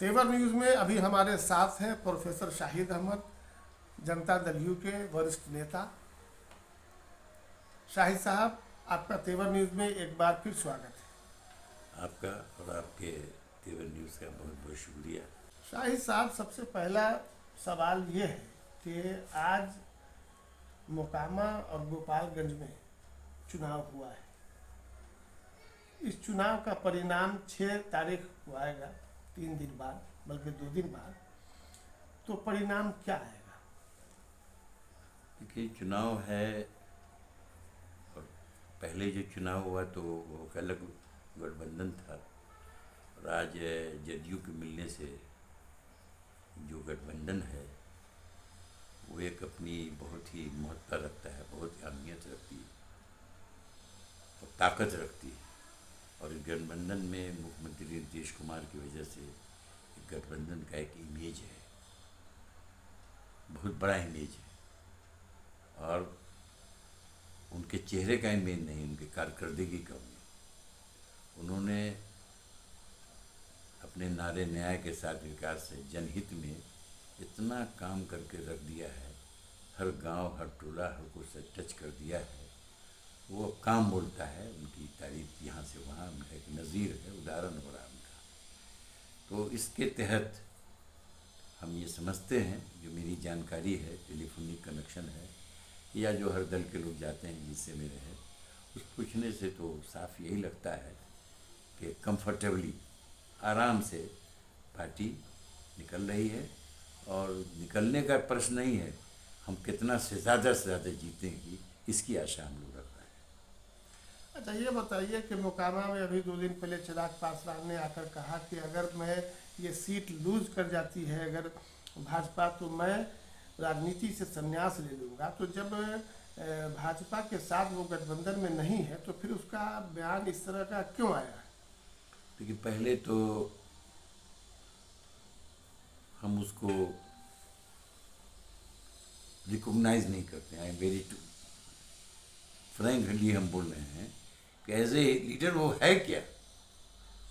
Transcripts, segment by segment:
तेवर न्यूज़ में अभी हमारे साथ हैं प्रोफेसर शाहिद अहमद, जनता दल यू के वरिष्ठ नेता। शाहिद साहब, आपका तेवर न्यूज़ में एक बार फिर स्वागत है। आपका और आपके तेवर न्यूज़ का बहुत बहुत शुक्रिया। शाहिद साहब, सबसे पहला सवाल ये है कि आज मोकामा और गोपालगंज में चुनाव हुआ है। इस चुनाव का परिणाम 6 तारीख को आएगा, 3 दिन बाद, बल्कि 2 दिन बाद। तो परिणाम क्या आएगा? देखिए, चुनाव है और पहले जो चुनाव हुआ तो वो एक अलग गठबंधन था और आज जदयू के मिलने से जो गठबंधन है वो एक अपनी बहुत ही महत्ता रखता है, बहुत ही अहमियत रखती है और ताकत रखती है। और इस गठबंधन में मुख्यमंत्री नीतीश कुमार की वजह से इस गठबंधन का एक इमेज है, बहुत बड़ा इमेज है। और उनके चेहरे का इमेज नहीं, उनकी कारकर्दगी का उन्होंने अपने नारे न्याय के साथ विकास से जनहित में इतना काम करके रख दिया है। हर गांव, हर टोला, हर को से टच कर दिया है। वो काम बोलता है, उनकी तारीफ यहाँ से वहाँ, उनका एक नज़ीर है, उदाहरण हो रहा है उनका। तो इसके तहत हम ये समझते हैं, जो मेरी जानकारी है, टेलीफोनिक कनेक्शन है या जो हर दल के लोग जाते हैं जिससे मेरे है, उस पूछने से तो साफ यही लगता है कि कंफर्टेबली, आराम से पार्टी निकल रही है। और निकलने का प्रश्न नहीं है, हम कितना से ज़्यादा जीतेंगी इसकी आशा हम लोग रख रहे हैं। अच्छा, ये बताइए कि मोकामा में अभी 2 दिन पहले चिराग पासवान ने आकर कहा कि अगर मैं ये सीट लूज कर जाती है अगर भाजपा, तो मैं राजनीति से संन्यास ले लूँगा। तो जब भाजपा के साथ वो गठबंधन में नहीं है तो फिर उसका बयान इस तरह का क्यों आया? देखिए, पहले तो हम उसको रिकॉग्नाइज नहीं करते हैं। वेरी टू फ्रैंकली हम बोल रहे हैं कि एज ए लीडर वो है क्या?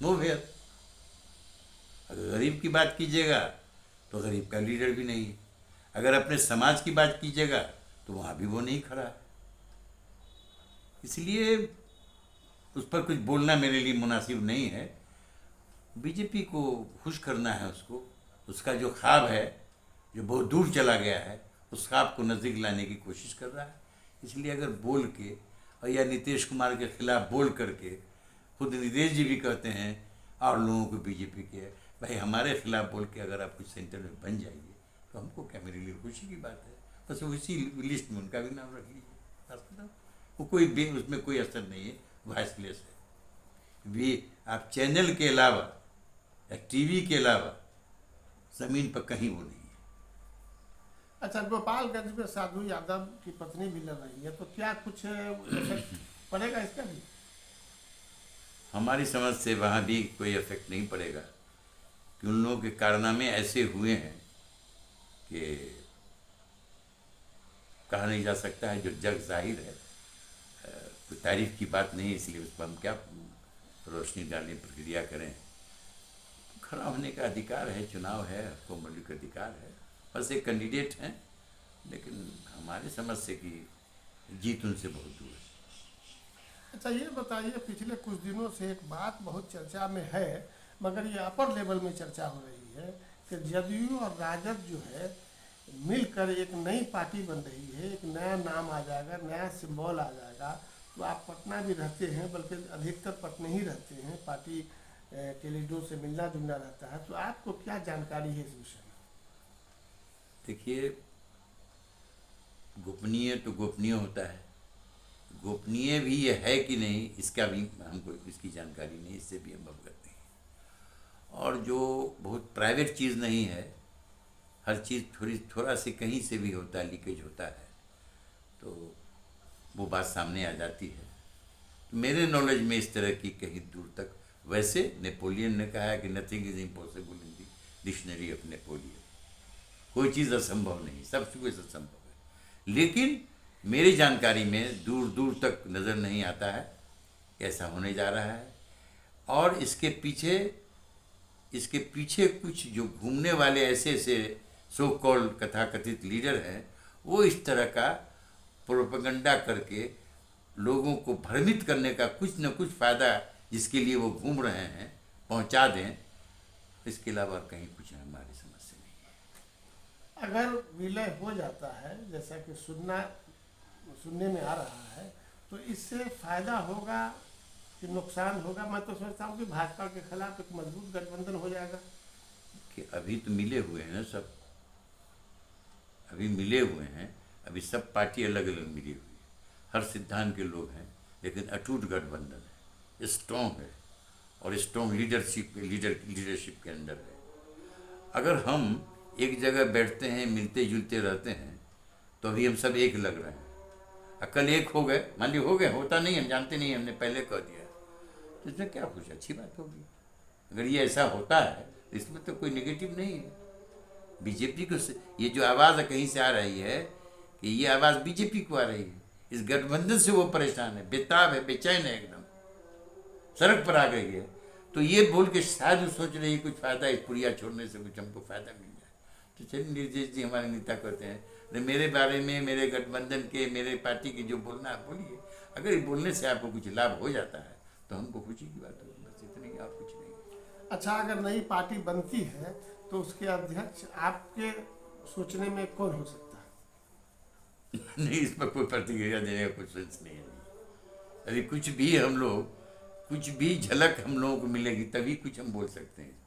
Nowhere. अगर गरीब की बात कीजिएगा तो गरीब का लीडर भी नहीं है। अगर अपने समाज की बात कीजिएगा तो वहाँ भी वो नहीं खड़ा है। इसलिए उस पर कुछ बोलना मेरे लिए मुनासिब नहीं है। बीजेपी को खुश करना है, उसका जो ख्वाब है, जो बहुत दूर चला गया है, उस ख्वाब को नज़दीक लाने की कोशिश कर रहा है। इसलिए अगर बोल के और या नीतीश कुमार के खिलाफ बोल करके, खुद नीतीश जी भी कहते हैं और लोगों को बीजेपी के, भाई हमारे खिलाफ बोल के अगर आप कुछ सेंटर में बन जाइए तो हमको क्या, मेरे लिए खुशी की बात है। बस उसी लिस्ट में उनका भी नाम रख लीजिए, बस खत्म। वो कोई उसमें कोई असर नहीं है, वॉइसलेस है। भी आप चैनल के अलावा या टीवी के अलावा ज़मीन पर कहीं वो नहीं है। अच्छा, गोपालगंज में साधु यादव की पत्नी भी लड़ रही है, तो क्या कुछ इफेक्ट पड़ेगा इसका भी? हमारी समझ से वहाँ भी कोई इफेक्ट नहीं पड़ेगा कि उन लोगों के कारनामे ऐसे हुए हैं कि कहा नहीं जा सकता है, जो जग जाहिर है। कोई तारीफ की बात नहीं, इसलिए उस पर हम क्या रोशनी डालने प्रक्रिया करें। खड़ा होने का अधिकार है, चुनाव है, आपको मौलिक अधिकार है। बस एक कैंडिडेट हैं, लेकिन हमारे समझ से कि जीत उनसे बहुत दूर है। अच्छा, ये बताइए, पिछले कुछ दिनों से एक बात बहुत चर्चा में है, मगर ये अपर लेवल में चर्चा हो रही है कि जदयू और राजद जो है मिलकर एक नई पार्टी बन रही है, एक नया नाम आ जाएगा, नया सिंबल आ जाएगा। तो आप पटना भी रहते हैं, बल्कि अधिकतर पटना ही रहते हैं, पार्टी के लीडरों से मिलना जुलना रहता है, तो आपको क्या जानकारी है इस विषय में? देखिए, गोपनीय तो गोपनीय होता है, गोपनीय भी ये है कि नहीं इसका भी हमको इसकी जानकारी नहीं, इससे भी हम अवगत नहीं। और जो बहुत प्राइवेट चीज़ नहीं है, हर चीज़ थोड़ा सी कहीं से भी होता है, लीकेज होता है, तो वो बात सामने आ जाती है। तो मेरे नॉलेज में इस तरह की कहीं दूर तक, वैसे नेपोलियन ने कहा है कि nothing is impossible in the dictionary of Napoleon. कोई चीज़ असंभव नहीं, सब कुछ असंभव है। लेकिन मेरी जानकारी में दूर दूर तक नज़र नहीं आता है कि ऐसा होने जा रहा है। और इसके पीछे इसके पीछे कुछ जो घूमने वाले ऐसे ऐसे सो कॉल्ड कथाकथित लीडर हैं, वो इस तरह का प्रोपेगेंडा करके लोगों को भ्रमित करने का कुछ न कुछ फ़ायदा जिसके लिए वो घूम रहे हैं पहुंचा दें। इसके अलावा कहीं कुछ हमारी समझ से नहीं है। अगर विलय हो जाता है, जैसा कि सुनने में आ रहा है, तो इससे फायदा होगा कि नुकसान होगा? मैं तो सोचता हूँ कि भाजपा के खिलाफ एक मजबूत गठबंधन हो जाएगा। कि अभी तो मिले हुए हैं ना सब, अभी मिले हुए हैं, अभी सब पार्टी अलग अलग मिली हुई है, हर सिद्धांत के लोग हैं, लेकिन अटूट गठबंधन है, स्ट्रॉन्ग है और स्ट्रॉन्ग लीडरशिप के अंदर है। अगर हम एक जगह बैठते हैं, मिलते जुलते रहते हैं, तो अभी हम सब एक लग रहे हैं। कल एक हो गए, मान लीजिए हो गए, होता नहीं, हम जानते नहीं, हमने पहले कह दिया, तो इसमें क्या कुछ अच्छी बात होगी? अगर ये ऐसा होता है तो इसमें तो कोई नेगेटिव नहीं है। बीजेपी को ये जो आवाज़ कहीं से आ रही है कि ये आवाज़ बीजेपी को आ रही है, इस गठबंधन से वो परेशान है, बेताब है, बेचैन है, एकदम सड़क पर आ गई है। तो ये बोल के शायद वो सोच रही है कुछ फ़ायदा इस पुड़िया छोड़ने से कुछ हमको फ़ायदा मिल जाए। तो चलिए, निर्देश जी हमारे नेता कहते हैं, नहीं मेरे बारे में, मेरे गठबंधन के, मेरे पार्टी की जो बोलना आप बोलिए, अगर ये बोलने से आपको कुछ लाभ हो जाता है तो हमको खुशी की बात होगी, बस इतनी, और कुछ नहीं। अच्छा, अगर नई पार्टी बनती है तो उसके अध्यक्ष आपके सोचने में कौन हो सकता है? नहीं, इस पर कोई प्रतिक्रिया देने का कुछ सेंस नहीं है। अभी कुछ भी हम लोग, कुछ भी झलक हम लोगों को मिलेगी तभी कुछ हम बोल सकते हैं।